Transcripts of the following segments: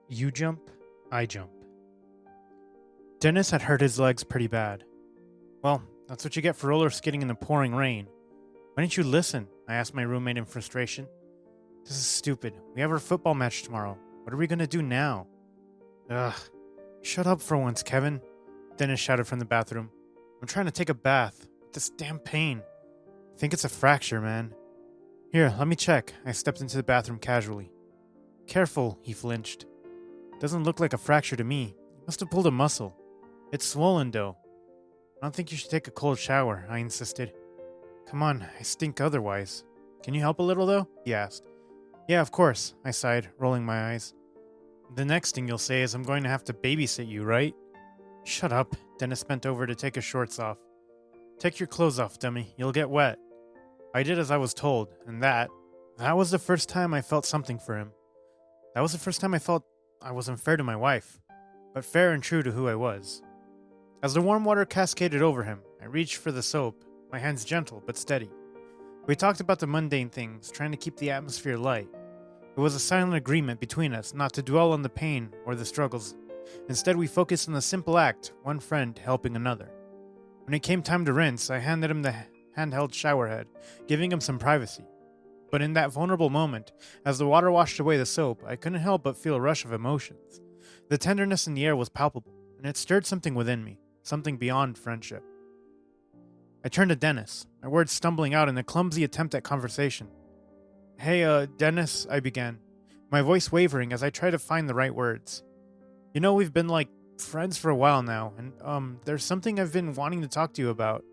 You jump, I jump. Dennis had hurt his legs pretty bad. Well, that's what you get for roller skating in the pouring rain. Why didn't you listen? I asked my roommate in frustration. This is stupid. We have our football match tomorrow. What are we gonna do now? Ugh. Shut up for once, Kevin. Dennis shouted from the bathroom. I'm trying to take a bath. This damn pain. I think it's a fracture, man. Here, let me check. I stepped into the bathroom casually. Careful, he flinched. Doesn't look like a fracture to me. You must have pulled a muscle. It's swollen, though. I don't think you should take a cold shower, I insisted. Come on, I stink otherwise. Can you help a little, though? He asked. Yeah, of course, I sighed, rolling my eyes. The next thing you'll say is I'm going to have to babysit you, right? Shut up. Dennis bent over to take his shorts off. Take your clothes off, dummy. You'll get wet. I did as I was told, and that was the first time I felt something for him. That was the first time I felt I was unfair to my wife, but fair and true to who I was. As the warm water cascaded over him, I reached for the soap, my hands gentle but steady. We talked about the mundane things, trying to keep the atmosphere light. It was a silent agreement between us not to dwell on the pain or the struggles. Instead, we focused on the simple act, one friend helping another. When it came time to rinse, I handed him the handheld shower head, giving him some privacy. But in that vulnerable moment, as the water washed away the soap, I couldn't help but feel a rush of emotions. The tenderness in the air was palpable, and it stirred something within me, something beyond friendship. I turned to Dennis, my words stumbling out in a clumsy attempt at conversation. Hey, Dennis, I began, my voice wavering as I tried to find the right words. You know, we've been friends for a while now, and there's something I've been wanting to talk to you about.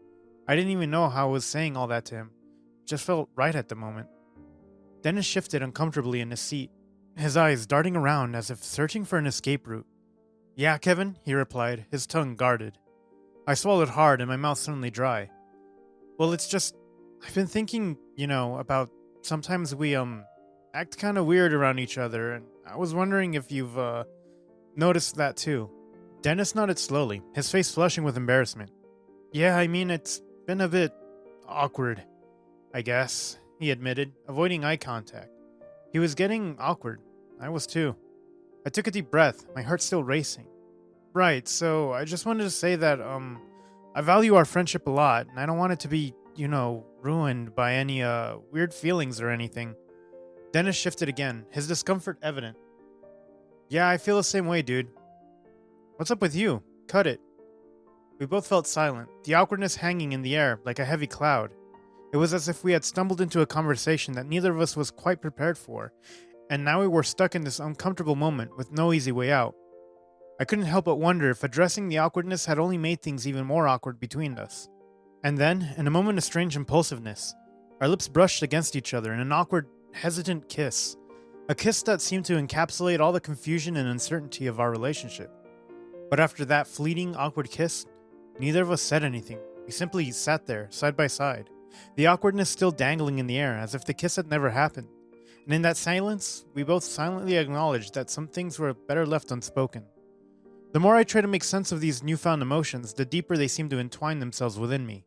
I didn't even know how I was saying all that to him. It just felt right at the moment. Dennis shifted uncomfortably in his seat, his eyes darting around as if searching for an escape route. Yeah, Kevin, he replied, his tongue guarded. I swallowed hard and my mouth suddenly dry. Well, it's just, I've been thinking, about sometimes we, act kind of weird around each other, and I was wondering if you've, noticed that too. Dennis nodded slowly, his face flushing with embarrassment. Yeah, I mean, it's been a bit awkward, I guess, he admitted, avoiding eye contact. He was getting awkward. I was too. I took a deep breath, my heart still racing. Right, so I just wanted to say that, I value our friendship a lot, and I don't want it to be, ruined by any, weird feelings or anything. Dennis shifted again, his discomfort evident. Yeah, I feel the same way, dude. What's up with you? Cut it. We both felt silent, the awkwardness hanging in the air like a heavy cloud. It was as if we had stumbled into a conversation that neither of us was quite prepared for, and now we were stuck in this uncomfortable moment with no easy way out. I couldn't help but wonder if addressing the awkwardness had only made things even more awkward between us. And then, in a moment of strange impulsiveness, our lips brushed against each other in an awkward, hesitant kiss. A kiss that seemed to encapsulate all the confusion and uncertainty of our relationship. But after that fleeting, awkward kiss, neither of us said anything. We simply sat there, side by side, the awkwardness still dangling in the air as if the kiss had never happened. And in that silence, we both silently acknowledged that some things were better left unspoken. The more I tried to make sense of these newfound emotions, the deeper they seemed to entwine themselves within me.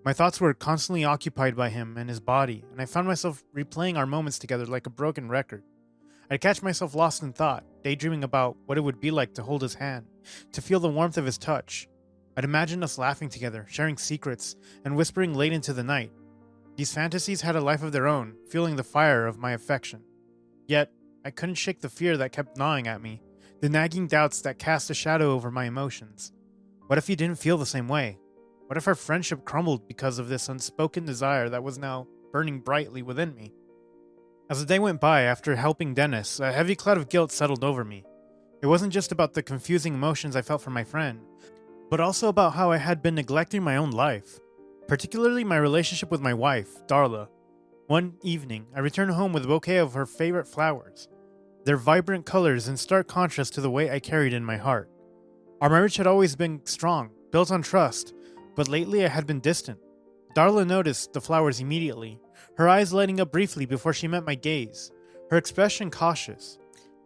My thoughts were constantly occupied by him and his body, and I found myself replaying our moments together like a broken record. I'd catch myself lost in thought, daydreaming about what it would be like to hold his hand, to feel the warmth of his touch. I'd imagine us laughing together, sharing secrets, and whispering late into the night. These fantasies had a life of their own, fueling the fire of my affection. Yet, I couldn't shake the fear that kept gnawing at me, the nagging doubts that cast a shadow over my emotions. What if he didn't feel the same way? What if our friendship crumbled because of this unspoken desire that was now burning brightly within me? As the day went by, after helping Dennis, a heavy cloud of guilt settled over me. It wasn't just about the confusing emotions I felt for my friend, but also about how I had been neglecting my own life, particularly my relationship with my wife, Darla. One evening, I returned home with a bouquet of her favorite flowers, their vibrant colors in stark contrast to the weight I carried in my heart. Our marriage had always been strong, built on trust, but lately I had been distant. Darla noticed the flowers immediately, her eyes lighting up briefly before she met my gaze, her expression cautious.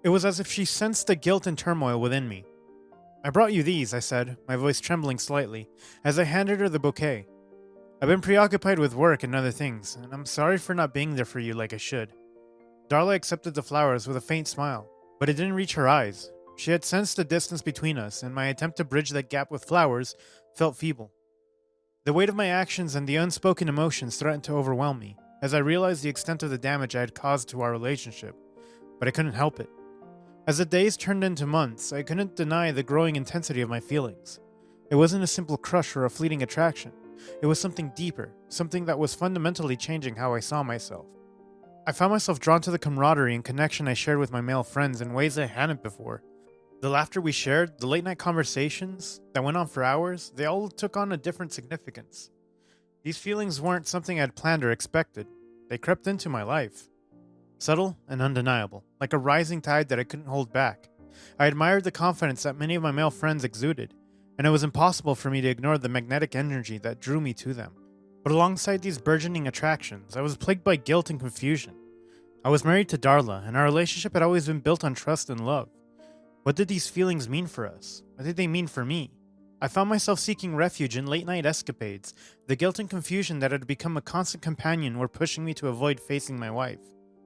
It was as if she sensed the guilt and turmoil within me. I brought you these, I said, my voice trembling slightly, as I handed her the bouquet. I've been preoccupied with work and other things, and I'm sorry for not being there for you like I should. Darla accepted the flowers with a faint smile. But it didn't reach her eyes. She had sensed the distance between us, and my attempt to bridge that gap with flowers felt feeble. The weight of my actions and the unspoken emotions threatened to overwhelm me, as I realized the extent of the damage I had caused to our relationship, but I couldn't help it. As the days turned into months, I couldn't deny the growing intensity of my feelings. It wasn't a simple crush or a fleeting attraction. It was something deeper, something that was fundamentally changing how I saw myself. I found myself drawn to the camaraderie and connection I shared with my male friends in ways I hadn't before. The laughter we shared, the late night conversations that went on for hours, they all took on a different significance. These feelings weren't something I'd planned or expected. They crept into my life. Subtle and undeniable, like a rising tide that I couldn't hold back. I admired the confidence that many of my male friends exuded, and it was impossible for me to ignore the magnetic energy that drew me to them. But alongside these burgeoning attractions, I was plagued by guilt and confusion. I was married to Darla, and our relationship had always been built on trust and love. What did these feelings mean for us? What did they mean for me? I found myself seeking refuge in late-night escapades. The guilt and confusion that had become a constant companion were pushing me to avoid facing my wife,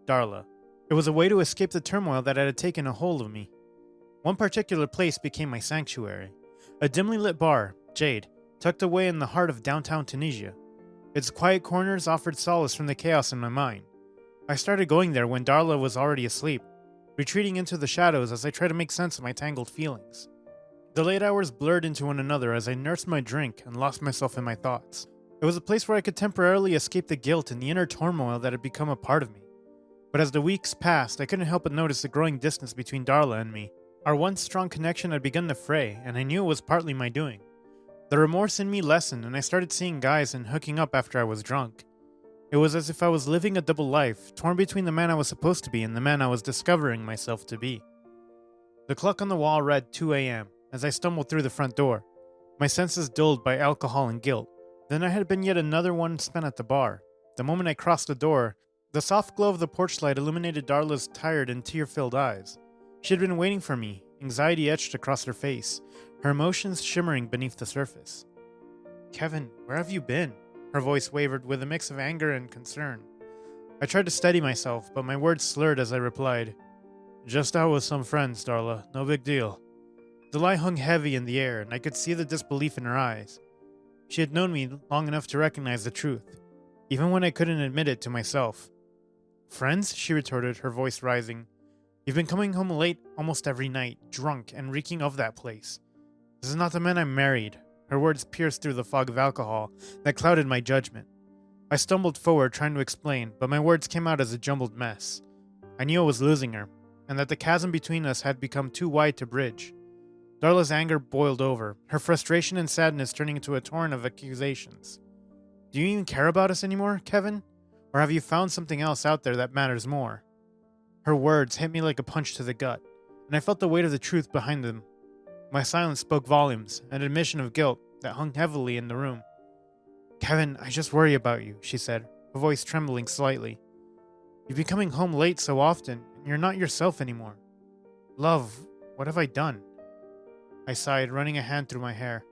Darla. It was a way to escape the turmoil that had taken a hold of me. One particular place became my sanctuary. A dimly lit bar, Jade, tucked away in the heart of downtown Tunisia. Its quiet corners offered solace from the chaos in my mind. I started going there when Darla was already asleep, retreating into the shadows as I tried to make sense of my tangled feelings. The late hours blurred into one another as I nursed my drink and lost myself in my thoughts. It was a place where I could temporarily escape the guilt and the inner turmoil that had become a part of me. But as the weeks passed, I couldn't help but notice the growing distance between Darla and me. Our once strong connection had begun to fray, and I knew it was partly my doing. The remorse in me lessened, and I started seeing guys and hooking up after I was drunk. It was as if I was living a double life, torn between the man I was supposed to be and the man I was discovering myself to be. The clock on the wall read 2 a.m. as I stumbled through the front door, my senses dulled by alcohol and guilt. Then I had been yet another one spent at the bar. The moment I crossed the door, the soft glow of the porch light illuminated Darla's tired and tear-filled eyes. She had been waiting for me, anxiety etched across her face, her emotions shimmering beneath the surface. "Kevin, where have you been?" Her voice wavered with a mix of anger and concern. I tried to steady myself, but my words slurred as I replied, "Just out with some friends, Darla. No big deal." The lie hung heavy in the air, and I could see the disbelief in her eyes. She had known me long enough to recognize the truth, even when I couldn't admit it to myself. "Friends?" she retorted, her voice rising. "You've been coming home late almost every night, drunk and reeking of that place. This is not the man I married." Her words pierced through the fog of alcohol that clouded my judgment. I stumbled forward trying to explain, but my words came out as a jumbled mess. I knew I was losing her, and that the chasm between us had become too wide to bridge. Darla's anger boiled over, her frustration and sadness turning into a torrent of accusations. "Do you even care about us anymore, Kevin? Or have you found something else out there that matters more?" Her words hit me like a punch to the gut, and I felt the weight of the truth behind them. My silence spoke volumes, an admission of guilt that hung heavily in the room. "Kevin, I just worry about you," she said, her voice trembling slightly. "You've been coming home late so often, and you're not yourself anymore. Love, what have I done?" I sighed, running a hand through my hair.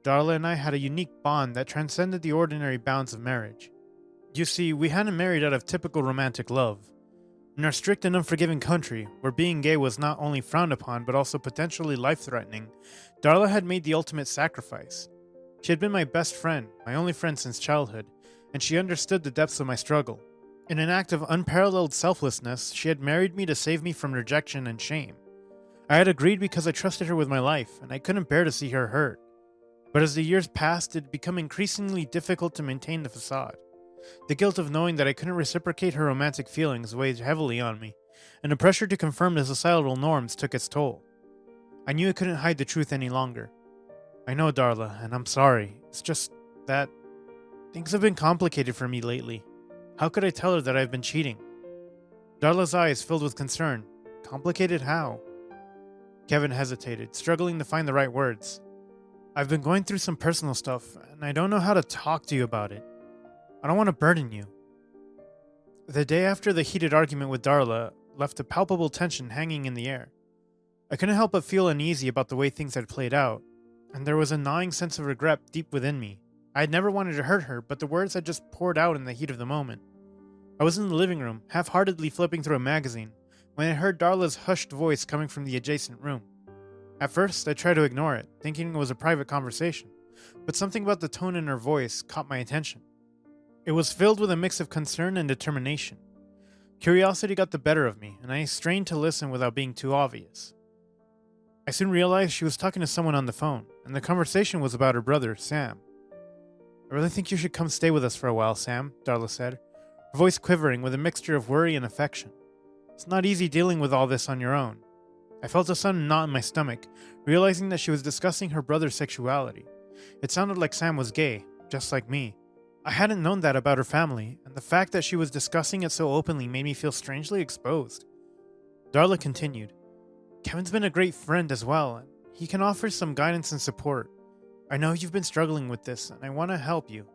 Darla and I had a unique bond that transcended the ordinary bounds of marriage. You see, we hadn't married out of typical romantic love. In our strict and unforgiving country, where being gay was not only frowned upon but also potentially life-threatening, Darla had made the ultimate sacrifice. She had been my best friend, my only friend since childhood, and she understood the depths of my struggle. In an act of unparalleled selflessness, she had married me to save me from rejection and shame. I had agreed because I trusted her with my life, and I couldn't bear to see her hurt. But as the years passed, it had become increasingly difficult to maintain the facade. The guilt of knowing that I couldn't reciprocate her romantic feelings weighed heavily on me, and the pressure to conform to societal norms took its toll. I knew I couldn't hide the truth any longer. "I know, Darla, and I'm sorry. It's just that things have been complicated for me lately. How could I tell her that I've been cheating?" Darla's eyes filled with concern. "Complicated how?" Kevin hesitated, struggling to find the right words. "I've been going through some personal stuff, and I don't know how to talk to you about it. I don't want to burden you." The day after the heated argument with Darla left a palpable tension hanging in the air. I couldn't help but feel uneasy about the way things had played out, and there was a gnawing sense of regret deep within me. I had never wanted to hurt her, but the words had just poured out in the heat of the moment. I was in the living room, half-heartedly flipping through a magazine, when I heard Darla's hushed voice coming from the adjacent room. At first, I tried to ignore it, thinking it was a private conversation, but something about the tone in her voice caught my attention. It was filled with a mix of concern and determination. Curiosity got the better of me, and I strained to listen without being too obvious. I soon realized she was talking to someone on the phone, and the conversation was about her brother, Sam. "I really think you should come stay with us for a while, Sam," Darla said, her voice quivering with a mixture of worry and affection. "It's not easy dealing with all this on your own." I felt a sudden knot in my stomach, realizing that she was discussing her brother's sexuality. It sounded like Sam was gay, just like me. I hadn't known that about her family, and the fact that she was discussing it so openly made me feel strangely exposed. Darla continued, "Kevin's been a great friend as well, and he can offer some guidance and support. I know you've been struggling with this, and I want to help you."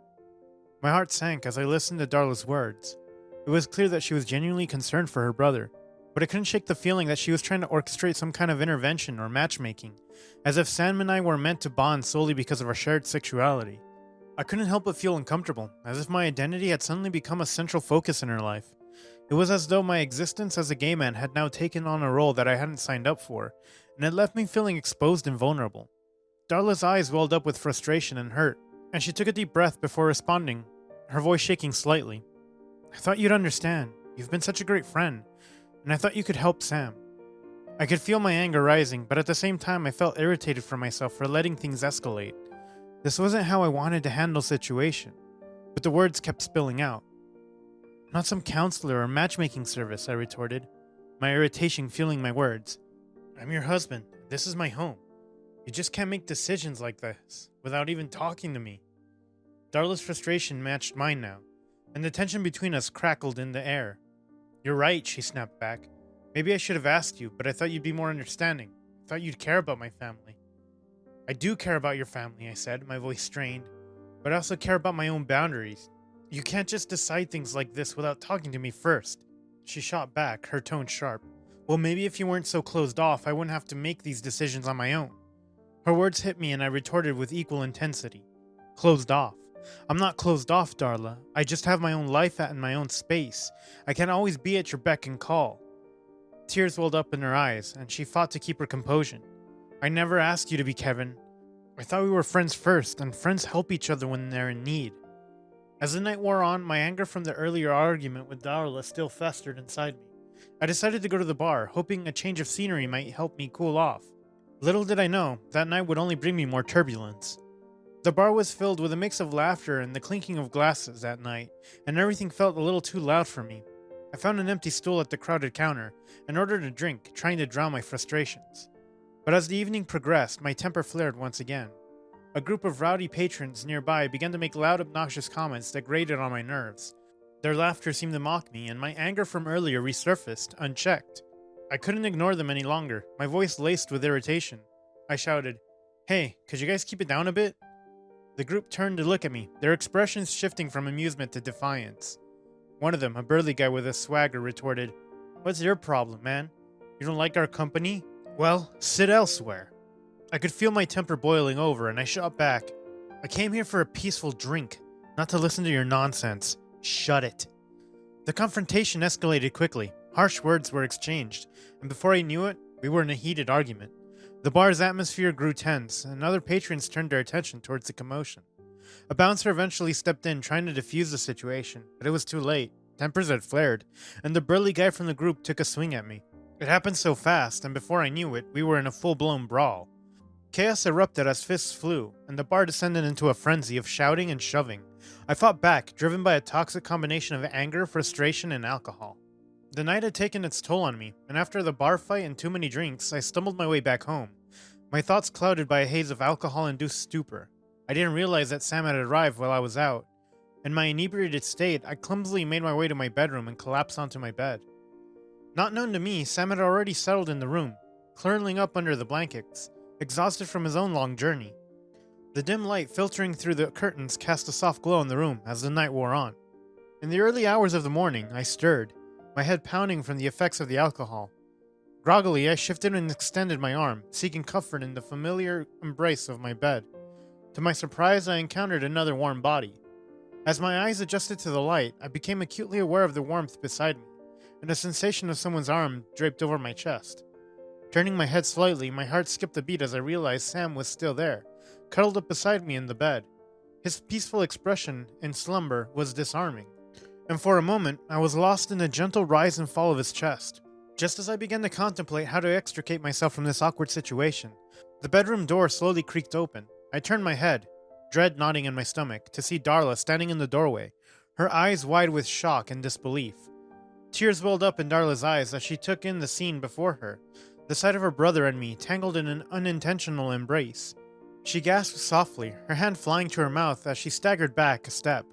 My heart sank as I listened to Darla's words. It was clear that she was genuinely concerned for her brother, but I couldn't shake the feeling that she was trying to orchestrate some kind of intervention or matchmaking, as if Sam and I were meant to bond solely because of our shared sexuality. I couldn't help but feel uncomfortable, as if my identity had suddenly become a central focus in her life. It was as though my existence as a gay man had now taken on a role that I hadn't signed up for, and it left me feeling exposed and vulnerable. Darla's eyes welled up with frustration and hurt, and she took a deep breath before responding, her voice shaking slightly. "I thought you'd understand. You've been such a great friend, and I thought you could help Sam." I could feel my anger rising, but at the same time I felt irritated for myself for letting things escalate. This wasn't how I wanted to handle the situation, but the words kept spilling out. "I'm not some counselor or matchmaking service," I retorted, my irritation fueling my words. "I'm your husband. This is my home. You just can't make decisions like this without even talking to me." Darla's frustration matched mine now, and the tension between us crackled in the air. "You're right," she snapped back. "Maybe I should have asked you, but I thought you'd be more understanding. I thought you'd care about my family." "I do care about your family," I said, my voice strained, "but I also care about my own boundaries. You can't just decide things like this without talking to me first." She shot back, her tone sharp. "Well, maybe if you weren't so closed off, I wouldn't have to make these decisions on my own." Her words hit me and I retorted with equal intensity. "Closed off? I'm not closed off, Darla. I just have my own life and my own space. I can't always be at your beck and call." Tears welled up in her eyes, and she fought to keep her composure. "I never asked you to be Kevin. I thought we were friends first, and friends help each other when they're in need." As the night wore on, my anger from the earlier argument with Darla still festered inside me. I decided to go to the bar, hoping a change of scenery might help me cool off. Little did I know, that night would only bring me more turbulence. The bar was filled with a mix of laughter and the clinking of glasses that night, and everything felt a little too loud for me. I found an empty stool at the crowded counter and ordered a drink, trying to drown my frustrations. But as the evening progressed, my temper flared once again. A group of rowdy patrons nearby began to make loud, obnoxious comments that grated on my nerves. Their laughter seemed to mock me, and my anger from earlier resurfaced, unchecked. I couldn't ignore them any longer, my voice laced with irritation. I shouted, "Hey, could you guys keep it down a bit?" The group turned to look at me, their expressions shifting from amusement to defiance. One of them, a burly guy with a swagger, retorted, "What's your problem, man? You don't like our company? Well, sit elsewhere." I could feel my temper boiling over, and I shot back. "I came here for a peaceful drink, not to listen to your nonsense. Shut it." The confrontation escalated quickly. Harsh words were exchanged, and before I knew it, we were in a heated argument. The bar's atmosphere grew tense, and other patrons turned their attention towards the commotion. A bouncer eventually stepped in, trying to defuse the situation, but it was too late. Tempers had flared, and the burly guy from the group took a swing at me. It happened so fast, and before I knew it, we were in a full-blown brawl. Chaos erupted as fists flew, and the bar descended into a frenzy of shouting and shoving. I fought back, driven by a toxic combination of anger, frustration, and alcohol. The night had taken its toll on me, and after the bar fight and too many drinks, I stumbled my way back home, my thoughts clouded by a haze of alcohol-induced stupor. I didn't realize that Sam had arrived while I was out. In my inebriated state, I clumsily made my way to my bedroom and collapsed onto my bed. Not known to me, Sam had already settled in the room, curling up under the blankets, exhausted from his own long journey. The dim light filtering through the curtains cast a soft glow in the room as the night wore on. In the early hours of the morning, I stirred, my head pounding from the effects of the alcohol. Groggily, I shifted and extended my arm, seeking comfort in the familiar embrace of my bed. To my surprise, I encountered another warm body. As my eyes adjusted to the light, I became acutely aware of the warmth beside me, and a sensation of someone's arm draped over my chest. Turning my head slightly, my heart skipped a beat as I realized Sam was still there, cuddled up beside me in the bed. His peaceful expression in slumber was disarming, and for a moment I was lost in the gentle rise and fall of his chest. Just as I began to contemplate how to extricate myself from this awkward situation, the bedroom door slowly creaked open. I turned my head, dread knotting in my stomach, to see Darla standing in the doorway, her eyes wide with shock and disbelief. Tears welled up in Darla's eyes as she took in the scene before her, the sight of her brother and me tangled in an unintentional embrace. She gasped softly, her hand flying to her mouth as she staggered back a step.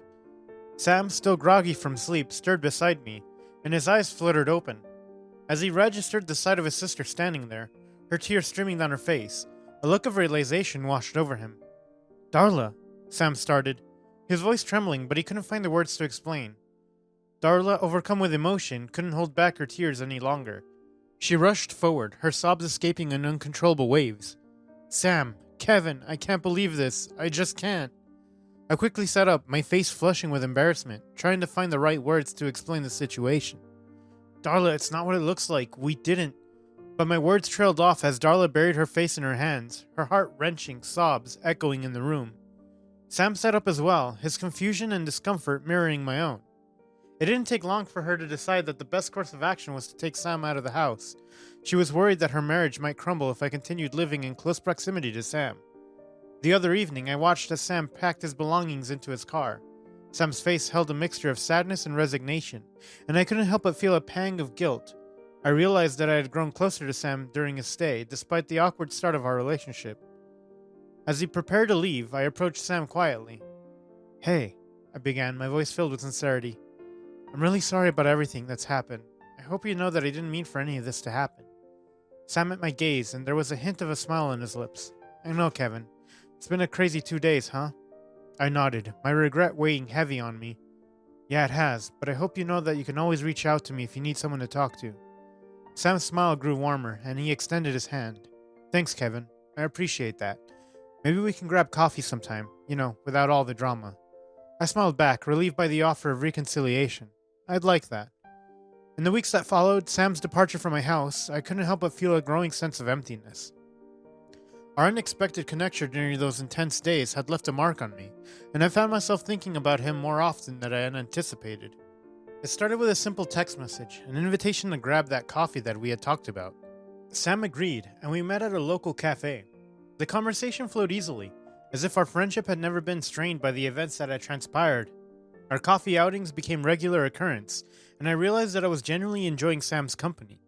Sam, still groggy from sleep, stirred beside me, and his eyes fluttered open. As he registered the sight of his sister standing there, her tears streaming down her face, a look of realization washed over him. "Darla," Sam started, his voice trembling, but he couldn't find the words to explain. Darla, overcome with emotion, couldn't hold back her tears any longer. She rushed forward, her sobs escaping in uncontrollable waves. "Sam, Kevin, I can't believe this. I just can't." I quickly sat up, my face flushing with embarrassment, trying to find the right words to explain the situation. "Darla, it's not what it looks like. We didn't." But my words trailed off as Darla buried her face in her hands, her heart-wrenching sobs echoing in the room. Sam sat up as well, his confusion and discomfort mirroring my own. It didn't take long for her to decide that the best course of action was to take Sam out of the house. She was worried that her marriage might crumble if I continued living in close proximity to Sam. The other evening, I watched as Sam packed his belongings into his car. Sam's face held a mixture of sadness and resignation, and I couldn't help but feel a pang of guilt. I realized that I had grown closer to Sam during his stay, despite the awkward start of our relationship. As he prepared to leave, I approached Sam quietly. "Hey," I began, my voice filled with sincerity. "I'm really sorry about everything that's happened. I hope you know that I didn't mean for any of this to happen." Sam met my gaze, and there was a hint of a smile on his lips. "I know, Kevin. It's been a crazy 2 days, huh?" I nodded, my regret weighing heavy on me. "Yeah, it has, but I hope you know that you can always reach out to me if you need someone to talk to." Sam's smile grew warmer, and he extended his hand. "Thanks, Kevin. I appreciate that. Maybe we can grab coffee sometime, without all the drama." I smiled back, relieved by the offer of reconciliation. I'd like that. In the weeks that followed Sam's departure from my house, I couldn't help but feel a growing sense of emptiness. Our unexpected connection during those intense days had left a mark on me, and I found myself thinking about him more often than I had anticipated. It started with a simple text message, an invitation to grab that coffee that we had talked about. Sam agreed, and we met at a local cafe. The conversation flowed easily, as if our friendship had never been strained by the events that had transpired. Our coffee outings became regular occurrence, and I realized that I was genuinely enjoying Sam's company.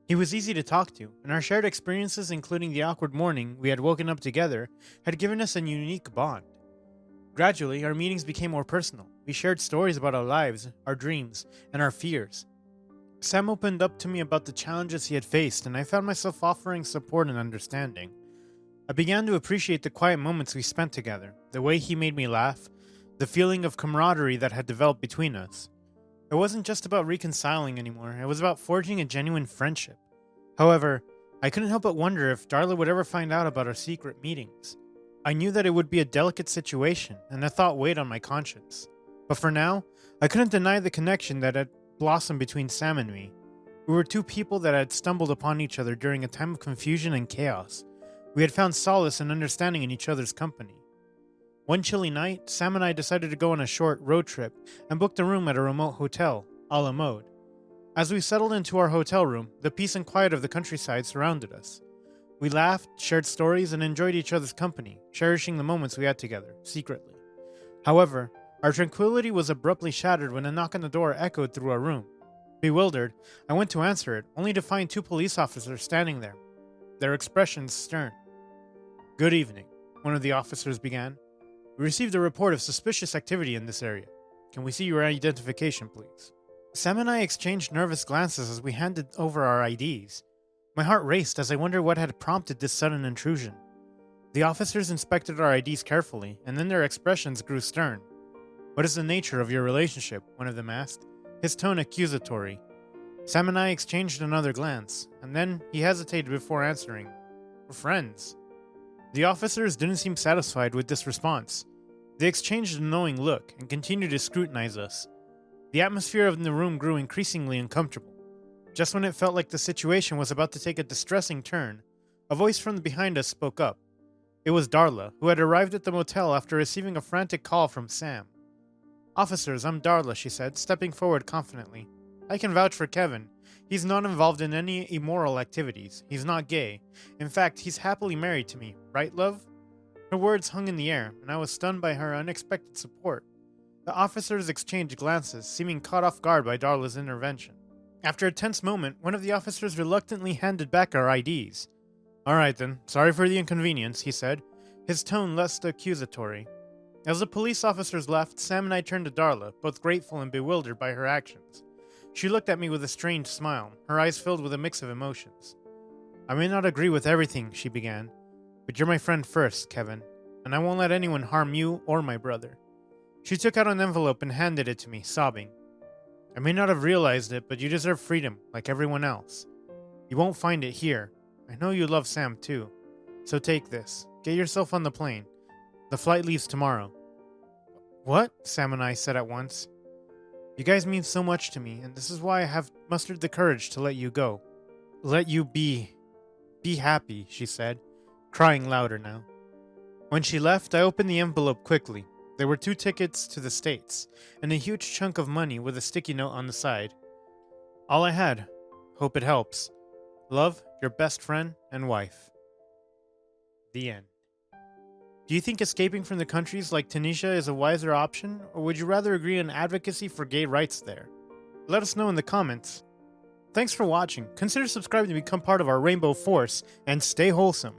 He was easy to talk to, and our shared experiences, including the awkward morning we had woken up together, had given us a unique bond. Gradually, our meetings became more personal. We shared stories about our lives, our dreams, and our fears. Sam opened up to me about the challenges he had faced, and I found myself offering support and understanding. I began to appreciate the quiet moments we spent together, the way he made me laugh, the feeling of camaraderie that had developed between us. It wasn't just about reconciling anymore, it was about forging a genuine friendship. However, I couldn't help but wonder if Darla would ever find out about our secret meetings. I knew that it would be a delicate situation, and the thought weighed on my conscience. But for now, I couldn't deny the connection that had blossomed between Sam and me. We were two people that had stumbled upon each other during a time of confusion and chaos. We had found solace and understanding in each other's company. One chilly night, Sam and I decided to go on a short road trip and booked a room at a remote hotel, a la mode. As we settled into our hotel room, the peace and quiet of the countryside surrounded us. We laughed, shared stories, and enjoyed each other's company, cherishing the moments we had together, secretly. However, our tranquility was abruptly shattered when a knock on the door echoed through our room. Bewildered, I went to answer it, only to find 2 police officers standing there, their expressions stern. "Good evening," one of the officers began. "We received a report of suspicious activity in this area. Can we see your identification, please?" Sam and I exchanged nervous glances as we handed over our IDs. My heart raced as I wondered what had prompted this sudden intrusion. The officers inspected our IDs carefully, and then their expressions grew stern. "What is the nature of your relationship?" one of them asked, his tone accusatory. Sam and I exchanged another glance, and then he hesitated before answering. "We're friends." The officers didn't seem satisfied with this response. They exchanged a knowing look and continued to scrutinize us. The atmosphere in the room grew increasingly uncomfortable. Just when it felt like the situation was about to take a distressing turn, a voice from behind us spoke up. It was Darla, who had arrived at the motel after receiving a frantic call from Sam. "Officers, I'm Darla," she said, stepping forward confidently. "I can vouch for Kevin. He's not involved in any immoral activities. He's not gay. In fact, he's happily married to me. Right, love?" Her words hung in the air, and I was stunned by her unexpected support. The officers exchanged glances, seeming caught off guard by Darla's intervention. After a tense moment, one of the officers reluctantly handed back our IDs. "All right then, sorry for the inconvenience," he said, his tone less accusatory. As the police officers left, Sam and I turned to Darla, both grateful and bewildered by her actions. She looked at me with a strange smile, her eyes filled with a mix of emotions. "I may not agree with everything," she began, "but you're my friend first, Kevin, and I won't let anyone harm you or my brother." She took out an envelope and handed it to me, sobbing. "I may not have realized it, but you deserve freedom, like everyone else. You won't find it here. I know you love Sam too. So take this. Get yourself on the plane. The flight leaves tomorrow." "What?" Sam and I said at once. "You guys mean so much to me, and this is why I have mustered the courage to let you go. Let you be happy," she said, crying louder now. When she left, I opened the envelope quickly. There were 2 tickets to the States, and a huge chunk of money with a sticky note on the side. All I had. Hope it helps. Love, your best friend and wife. The end. Do you think escaping from the countries like Tunisia is a wiser option, or would you rather agree on advocacy for gay rights there? Let us know in the comments. Thanks for watching. Consider subscribing to become part of our Rainbow Force, and stay wholesome.